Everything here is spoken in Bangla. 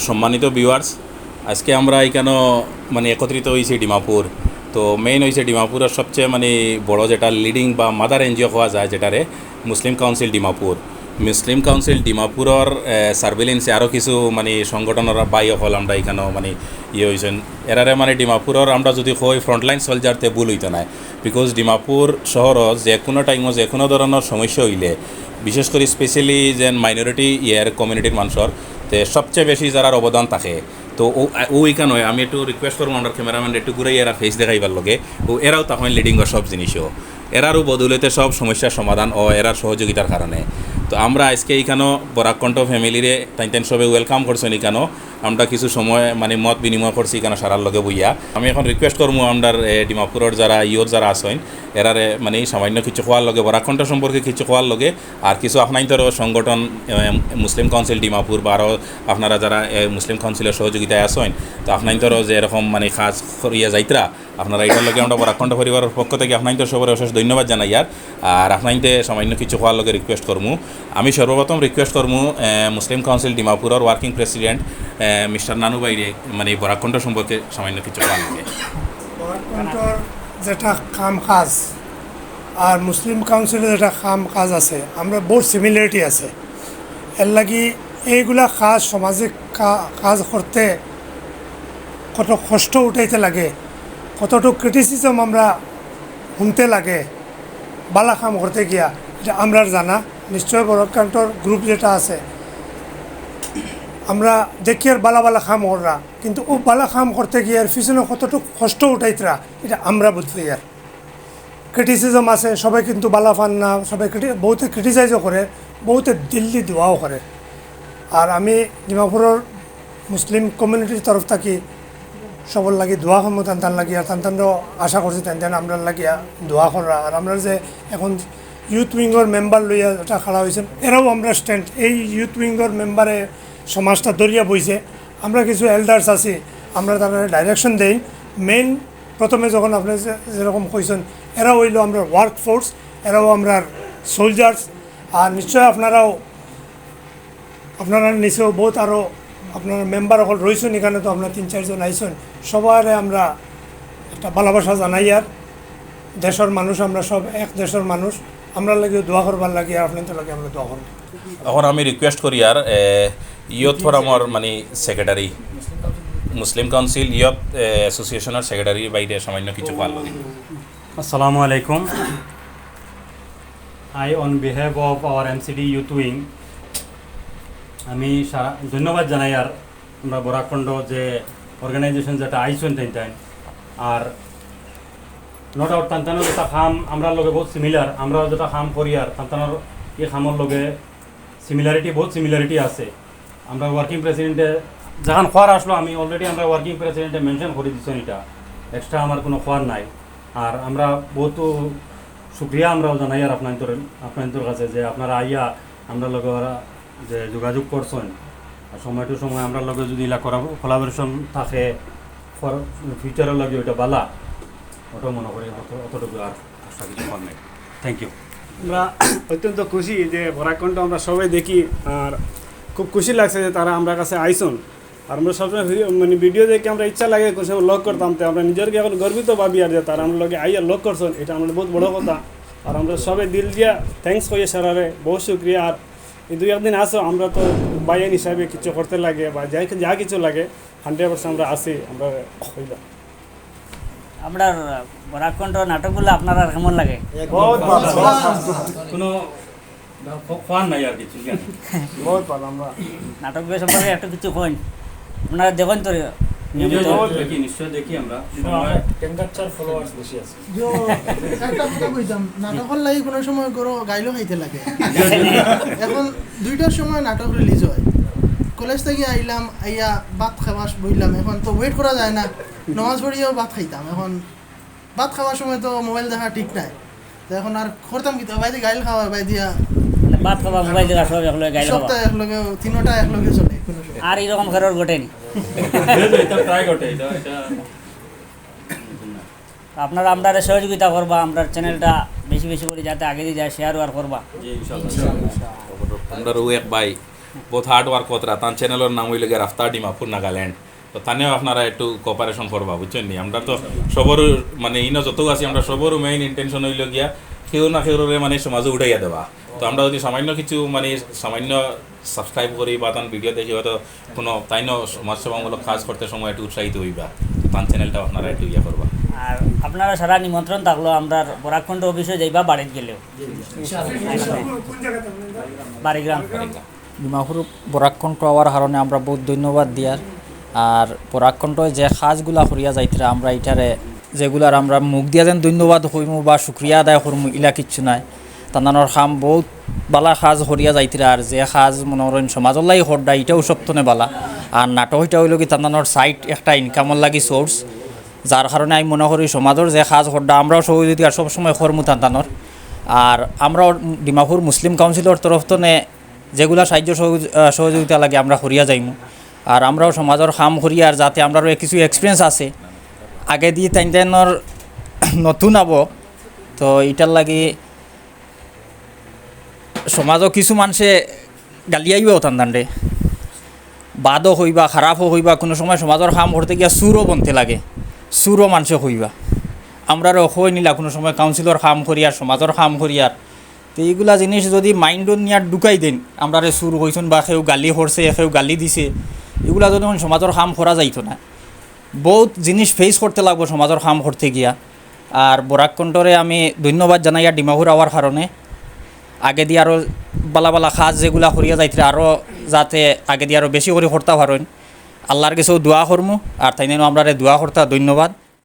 সম্মানিত ভিউয়ার্স, আজকে আমরা এখানে মানে একত্রিত হয়েছি ডিমাপুর। তো মেইন হয়েছে ডিমাপুরের সবচেয়ে মানে বড় যেটা লিডিং বা মাদার এনজিও হওয়া যায়, যেটারে মুসলিম কাউন্সিল ডিমাপুর। মুসলিম কাউন্সিল ডিমাপুরের সার্ভিলেন্সে আরও কিছু মানে সংগঠনের বাই হল আমরা এখানেও মানে হয়েছেন এরারে মানে ডিমাপুরের আমরা যদি কই ফ্রন্টলাইন সোলজারতে ভুল হইতো না। বিকজ ডিমাপুর শহরত যে কোনো টাইমত যে কোনো ধরনের সমস্যা হইলে, বিশেষ করে স্পেশালি যেন মাইনরিটি কমিউনিটির মানুষের তে সবচেয়ে বেশি যারা অবদান থাকে। তো ওইখানে আমি একটু রিকোয়েস্ট করবো আমার ক্যামেরাম্যান একটু ঘুরে এরা ফেস দেখাইবার লগে এরাও তখন লিডিংয়ের সব জিনিসও এরারও বদলেতে সব সমস্যার সমাধান ও এরার সহযোগিতার কারণে। তো আমরা আজকে এইখানেও বরাকণ্ঠ ফ্যামিলিরে তাই সবে ওয়েলকাম করছেন। এখানেও আমরা কিছু সময় মানে মত বিনিময় করছি এখানে সারার লগে বইয়া। আমি এখন রিকোয়েস্ট করবো আমার ডিমাপুরের যারা যারা আসেন এরারে মানে সামান্য কিছু খোয়ার লগে বরাকণ্ঠ সম্পর্কে কিছু খোয়ার লগে আর কিছু আপনার সংগঠন মুসলিম কাউন্সিল ডিমাপুর বা আরও আপনারা যারা মুসলিম কাউন্সিলের সহযোগিতায় আসেন, তো আপনার যে এরকম মানে কাজ করিয়া যাইতরা আপনারা এটার লগে আমরা বরাকণ্ঠ পরিবারের পক্ষ থেকে আপনার সবার অশেষ ধন্যবাদ জানাই। আর আপনাইতে সামান্য কিছু খোয়ার লগে রিকোয়েস্ট করবো। আমি সর্বপ্রথম রিকোয়েস্ট করবো মুসলিম কাউন্সিল ডিমাপুরের ওয়ার্কিং প্রেসিডেন্ট মিস্টার নানু বাইরে মানে বরাকণ্ঠ সম্পর্কে সামান্য কিছু খোয়ার লগে। বরাকণ্ঠর যেটা কাম কাজ আর মুসলিম কাউন্সিলের যেটা কাম কাজ আছে, আমরা বহুত সিমিলারিটি আছে। এর লাগি এইগুলা কাজ সামাজিক কাজ করতে কত কষ্ট উঠাইতে লাগে, কতটুকু ক্রিটিসিজম আমরা শুনতে লাগে বালা কাম করতে গিয়া, এটা আমরা জানা। নিশ্চয় বরাকণ্ঠর গ্রুপ যেটা আছে আমরা দেখি আর বালা বালা খাম ওরা, কিন্তু ও বালা খাম করতে গিয়ে আর পিছনে কতটুকু কষ্ট উঠাইতরা এটা আমরা বুঝতে আর ক্রিটিসিজম আছে। সবাই কিন্তু বালা ফান না, সবাই বহুতে ক্রিটিসাইজও করে, বহুতে দিল্লি দোয়াও করে। আর আমি ডিমাপুরের মুসলিম কমিউনিটির তরফ থাকি সবর লাগি দোয়া করবো, তান লাগিয়া তানও আশা করছি তান আমরা লাগিয়া দোয়া করা। আর আমরা যে এখন ইউথ উইংয়ের মেম্বার লইয়া যেটা খাড়া হয়েছেন এরাও আমরা স্ট্যান্ড, এই ইউথ উইংয়ের মেম্বারে সমাজটা দরিয়া বইছে। আমরা কিছু এল্ডার্স আছি, আমরা তারা ডাইরেকশন দেই। মেইন প্রথমে যখন আপনি যেরকম কইছেন এরা হইল আমরা ওয়ার্ক ফোর্স, এরাও আমরা সোলজার্স। আর নিশ্চয় আপনারা নিচেও বহুত আরও আপনারা মেম্বার অকল রয়েছেন এখানে, তো আপনার 3-4 জন আইসেন। সবারে আমরা একটা ভালোবাসা জানাই। আর দেশের মানুষ আমরা সব এক দেশের মানুষ, আমরা লাগে দোয়া করবার লাগে আর আপনাদের লাগে আমরা দোয়া করব। এখন আমি রিকোয়েস্ট করি আর ইয়থ ফোরামর মানে সেক্রেটারি মুসলিম কাউন্সিল ইয়থ অ্যাসোসিয়েশনের সেক্রেটারি বাইরে সামান্য কিছু পাল। Assalamu alaikum. On behalf of our MCD Youth Wing, আমি ধন্যবাদ জানাই আর আমরা বরাকণ্ঠ যে অর্গানাইজেশন যেটা আইসন তাই আর নট আউট তান্তানোর যেটা খাম আমরা লগে বহুত সিমিলার, আমরা যেটা খাম করি আর তান্তানোর এই খামর লগে বহুত সিমিলারিটি আছে। আমরা ওয়ার্কিং প্রেসিডেন্টে যখন খোয়ার আসলো আমি অলরেডি আমরা ওয়ার্কিং প্রেসিডেন্টে মেনশন করে দিচ্ছেন, এটা এক্সট্রা আমার কোনো খোয়ার নাই। আর আমরা বহুত শুক্রিয়া আমরাও জানাই আর আপনাদের কাছে যে আপনারা আইয়া আমরা লগে যে যোগাযোগ করছেন। আর সময় টু সময় আমরা লগে যদি কোলাবোরেশন থাকে ফিউচারের লগে ওইটা বালা, ওটাও মনে করি অতটুকু আর আশা কিছু কম নেই। Thank you. আমরা অত্যন্ত খুশি যে বরাকণ্ঠ আমরা সবাই দেখি আর খুব খুশি লাগছে যে তারা আমরা কাছে আইসন। আর আমরা সবসময় মানে ভিডিও দেখে আমরা ইচ্ছা লাগে কোনো সময় লক করতাম, তো আমরা নিজেরকে এখন গর্বিত ভাবি আর যে তারা আমরা লগে আইয়া লক করছেন, এটা আমাদের বহুত বড় কথা। আর আমরা সবাই দিল দিয়া থ্যাংকস করি সারারে, বহুত শুক্রিয়া। আর এই 2-1 দিন আসো, আমরা তো বাইন হিসাবে কিছু করতে লাগে বা যা কিছু লাগে 100% আমরা আসি। আমরা হইবা আপনার বরাকণ্ঠ নাটকগুলো আপনারা কেমন লাগে? বহুত ভালো, কোনো খোয়ার নাই আর কিছু বহুত ভালো। আমরা নাটক সম্পর্কে একটা কিছু কইন, আপনারা দেখেন তো নিশ্চয় দেখি আমরা। নাটকের লাগে কোনো সময় করো গাইলো খাইতে লাগে। এখন 2টার সময় নাটক রিলিজ হয়, কলেজ থেকে আইলাম, আইয়া ভাত খাওয়াস বইলাম। এখন তো ওয়েট করা যায় না, নামাজ পড়িয়েও ভাত খাইতাম। এখন ভাত খাওয়ার সময় তো মোবাইল দেখা ঠিক নাই, তো এখন আর করতাম কি বাইরে গাইল খাওয়া বাই দিয়া ভাত খাওয়া মোবাইল দেখা সব একলগে গাইল খাওয়া, সপ্তাহে একলগে 3টা একলগে চলে কোনো সময়। আর এরকম ঘরের ঘটেনি। আপনারা আমরা সহযোগিতা করবা, আমরা চ্যানেলটা বেশি বেশি করে যাতে আগে দিয়ে যায় শেয়ার আর করবা। আমরা এক ভাই বহুত হার্ড ওয়ার্ক কতরা তার চ্যানেলের নাম হইলে গিয়ে রাফতার ডিমাপুর নাগাল্যান্ড। তো তানেও আপনারা একটু কোঅপারেশন করবা বুঝছেন নি। আমরা তো সবর মানে ইনো যত আছি আমরা সবর মেইন ইন্টেনশন হইল গিয়া কেউ না কেউ মানে সমাজে উঠাইয়া দেওয়া। তো আমরা যদি সামান্য কিছু মানে সামান্য সাবস্ক্রাইব করি বা তার ভিডিও দেখি হয়তো কোনো তাই না সমাজসেবামূলক কাজ করতে সময় একটু উৎসাহিত হইবা। তার চ্যানেলটা আপনারা একটু ইয়ে করবা। আর আপনারা সারা নিমন্ত্রণ থাকলো আমরা বরাকখণ্ড অফিসে যাইবা বাড়িতে গেলেও কোন জায়গাতে আপনাদের? বাড়িগ্রাম ডিমাপুর বরাককণ্ঠ হওয়ার কারণে আমরা বহুত ধন্যবাদ দিয়ার। আর বরাককণ্ঠ যে কাজগুলা করিয়া যাইতরা আমরা এটারে যেগুলার আমরা মুখ দিয়া যেন ধন্যবাদ হইমু বা শুক্রিয়া আদায় করমু ইলা কিচ্ছু নাই। তানানোর কাম বহুত বালা কাজ করিয়া যাইতরা। আর যে কাজ মনে করেন সমাজের লাগি হরডা এটাও সপ্তনে বালা। আর নাটক এটা হইল কি তানানোর সাইড একটা ইনকামের লাগি সোর্স, যার কারণে আমি মনে করি সমাজের যে কাজ হরডা আমরাও সহযোগিতা সবসময় করমু তানানোর। আর আমরাও ডিমাপুর মুসলিম কাউন্সিলের তরফ থেকে যেগুলা সাহায্য সহযোগিতা লাগে আমরা করিয়া যাইমু। আর আমরাও সমাজের কাম করি আর যাতে আমরাও কিছু এক্সপিরিয়েন্স আছে আগে দিয়ে তাইনর নতুন আব। তো এটার লাগি সমাজও কিছু মানুষে গালিয়াইবাও তান্দান্ডে বাদও হইবা খারাপও হইবা। কোনো সময় সমাজের কাম করতে গিয়া সুরও বনতে লাগে, সুরও মানুষে হইবা। আমরারও হই নিলা কোনো সময় কাউন্সিলর কাম করি আর সমাজের কাম করি আর। তো এইগুলা জিনিস যদি মাইন্ডত নিয়ে ঢুকাই দেন আমরারে সুর হইছেন বা কেউ গালি করছে কেউ গালি দিছে, এগুলা যদি সমাজের কাম করা যাইতো না। বহুত জিনিস ফেস করতে লাগবো সমাজের কাম করতে গিয়া। আর বরাককণ্ঠরে আমি ধন্যবাদ জানাই আর ডিমাপুর আওয়ার কারণে। আগে দিয়ে আরও বালা বালা কাজ যেগুলা করিয়া যাইতে আরও যাতে আগে দিয়ে আরও বেশি করে করতে পারেন আল্লাহর কাছেও দোয়া করমু। আর তাই আমরা দোয়া করতে ধন্যবাদ।